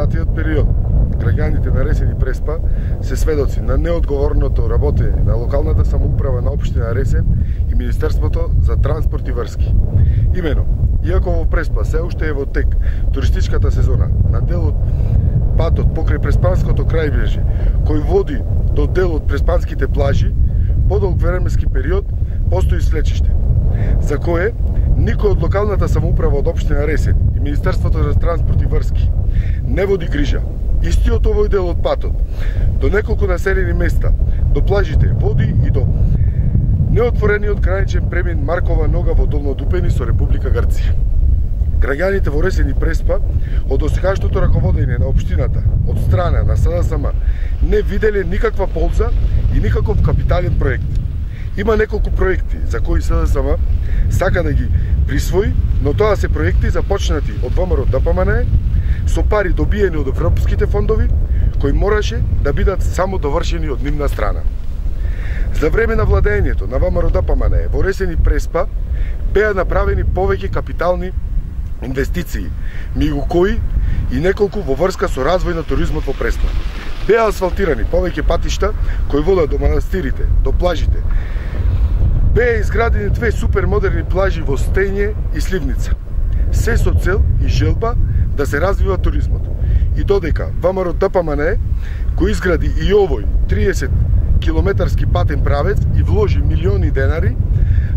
изминатиот период граѓаните на Ресен и Преспа се сведоци на неодговорното работење на локалната самоуправа на општина Ресен и Министерството за транспорт и врски. Имено, иако во Преспа се уште е во тек туристичката сезона, на дел од патот покрај Преспанското крајбрежје, кој води до дел од преспанските плажи, подолг временски период постои слечиште, за кое никој од локалната самоуправа од општина Ресен и Министерството за транспорт и врски не води грижа. Истиот овој дел од патот до неколку населени места, до плажите, води и до неотворениот граничен премин Маркова нога во Долно Дупени со Република Грција. Граѓаните во Ресен и Преспа од досегашното раководење на општината од страна на СДСМ не виделе никаква полза и никаков капитален проект. Има неколку проекти за кои СДСМ сака да ги присвои, но тоа се проекти започнати од ВМРО ДПМН со пари добиени од европските фондови, кои мораше да бидат само довршени од нивна страна. За време на владењето на ВМРО ДПМН во Ресен и Преспа беа направени повеќе капитални инвестиции, меѓу кои и неколку во врска со развој на туризмот во Преспа. Беа асфалтирани повеќе патишта кои водат до манастирите, до плажите. Беа изградени 2 супермодерни плажи во Стење и Сливница. Се со цел и желба да се развива туризмот. И додека ВМРО ДПМН кој изгради и овој 30 километарски патен правец и вложи милиони денари,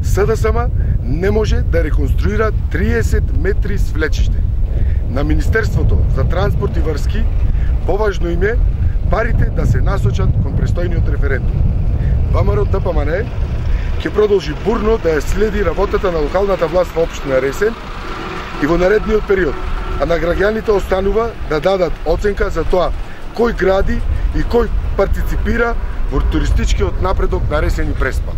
СДСМ не може да реконструира 30 метри свлечиште. На Министерството за транспорт и врски поважно им е парите да се насочат кон престојниот референдум. ВМРО ДПМН ќе продолжи бурно да ја следи работата на локалната власт во општина Ресен и во наредниот период, а на граѓаните останува да дадат оценка за тоа кој гради и кој партиципира во туристичкиот напредок на Ресен и Преспа.